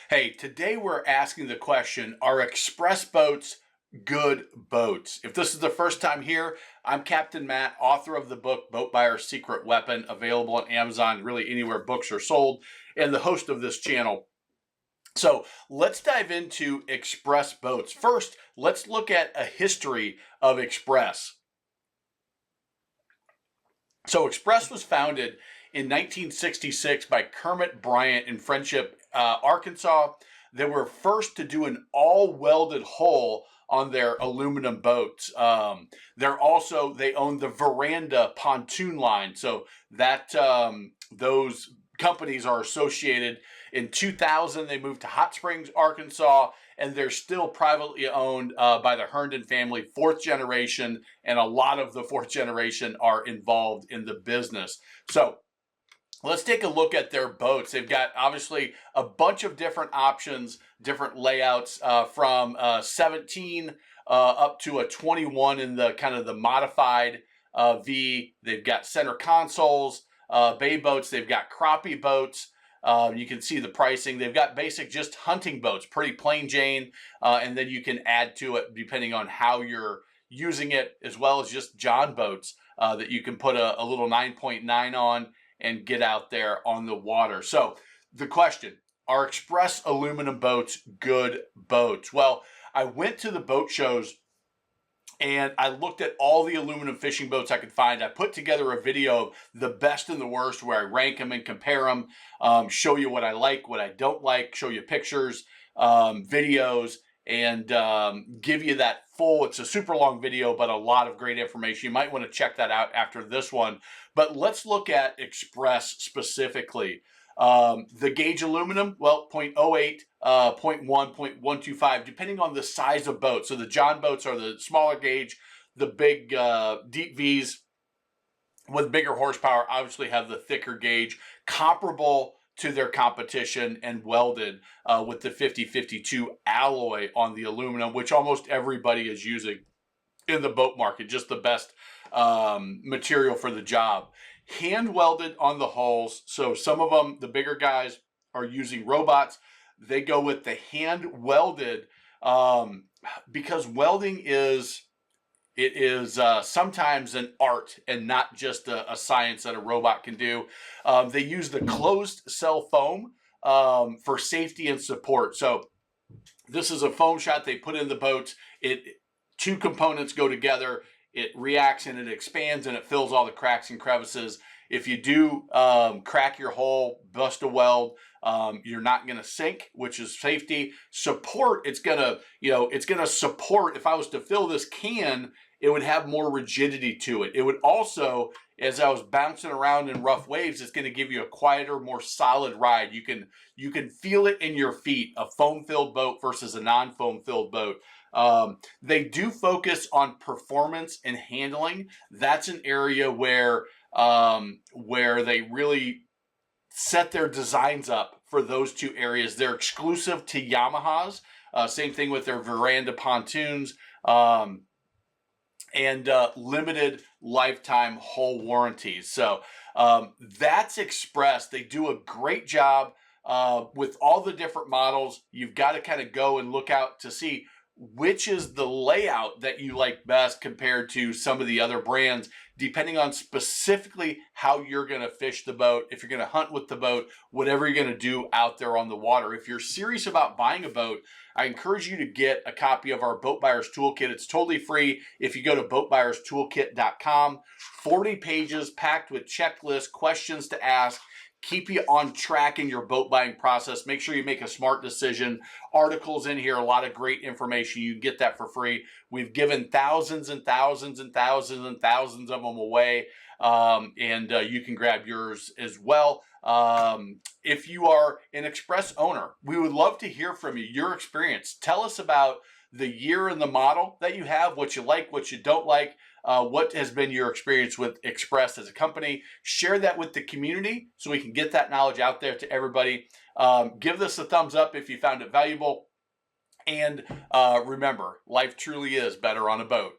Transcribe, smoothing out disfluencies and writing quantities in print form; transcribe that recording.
Hey, today we're asking the question, are express boats good boats? If this is the first time here, I'm Captain Matt, author of the book Boat Buyer's Secret Weapon, available on Amazon, really anywhere books are sold, and the host of this channel. So let's dive into express boats. First, let's look at a history of express. So Express was founded in 1966 by Kermit Bryant in Friendship, Arkansas. They were first to do an all welded hull on their aluminum boats. They own the Veranda Pontoon line. So that those companies are associated. In 2000, they moved to Hot Springs, Arkansas, and they're still privately owned by the Herndon family, fourth generation, and a lot of the fourth generation are involved in the business. So let's take a look at their boats. They've got obviously a bunch of different options, different layouts from 17 up to a 21 in the kind of the modified V. They've got center consoles, bay boats. They've got crappie boats. You can see the pricing. They've got basic just hunting boats, pretty plain Jane, and then you can add to it depending on how you're using it, as well as just John boats that you can put a little 9.9 on and get out there on the water. So the question, are express aluminum boats good boats? Well, I went to the boat shows and I looked at all the aluminum fishing boats I could find. I put together a video of the best and the worst where I rank them and compare them, show you what I like, what I don't like, show you pictures, videos, and give you that full, it's a super long video, but a lot of great information. You might want to check that out after this one. But let's look at Express specifically. The gauge aluminum, well, 0.08, 0.1, 0.125, depending on the size of boat. So the John boats are the smaller gauge. The big deep Vs with bigger horsepower obviously have the thicker gauge, comparable to their competition, and welded with the 5052 alloy on the aluminum, which almost everybody is using in the boat market, just the best material for the job. Hand welded on the hulls. So some of them, the bigger guys, are using robots. They go with the hand welded because welding is sometimes an art and not just a science that a robot can do. They use the closed cell foam for safety and support. So this is a foam shot they put in the boats. Two components go together. It reacts and it expands and it fills all the cracks and crevices. If you do crack your hull, bust a weld, you're not going to sink, which is safety. Support, it's going to support. If I was to fill this can, it would have more rigidity to it. It would also, as I was bouncing around in rough waves, it's going to give you a quieter, more solid ride. You can feel it in your feet, a foam-filled boat versus a non-foam filled boat. They do focus on performance and handling. That's an area where they really set their designs up for those two areas. They're exclusive to Yamahas. Same thing with their Veranda pontoons. And limited lifetime hull warranties. So that's Express. They do a great job with all the different models. You've got to kind of go and look out to see which is the layout that you like best compared to some of the other brands, depending on specifically how you're going to fish the boat, if you're going to hunt with the boat, whatever you're going to do out there on the water. If you're serious about buying a boat, I encourage you to get a copy of our Boat Buyer's Toolkit. It's totally free if you go to boatbuyerstoolkit.com. 40 pages packed with checklists, questions to ask, keep you on track in your boat buying process. Make sure you make a smart decision. Articles in here, a lot of great information. You can get that for free. We've given thousands and thousands and thousands and thousands of them away, and you can grab yours as well. If you are an Express owner, we would love to hear from you, your experience. Tell us about the year and the model that you have, what you like, what you don't like. What has been your experience with Express as a company? Share that with the community so we can get that knowledge out there to everybody. Give us a thumbs up if you found it valuable. And remember, life truly is better on a boat.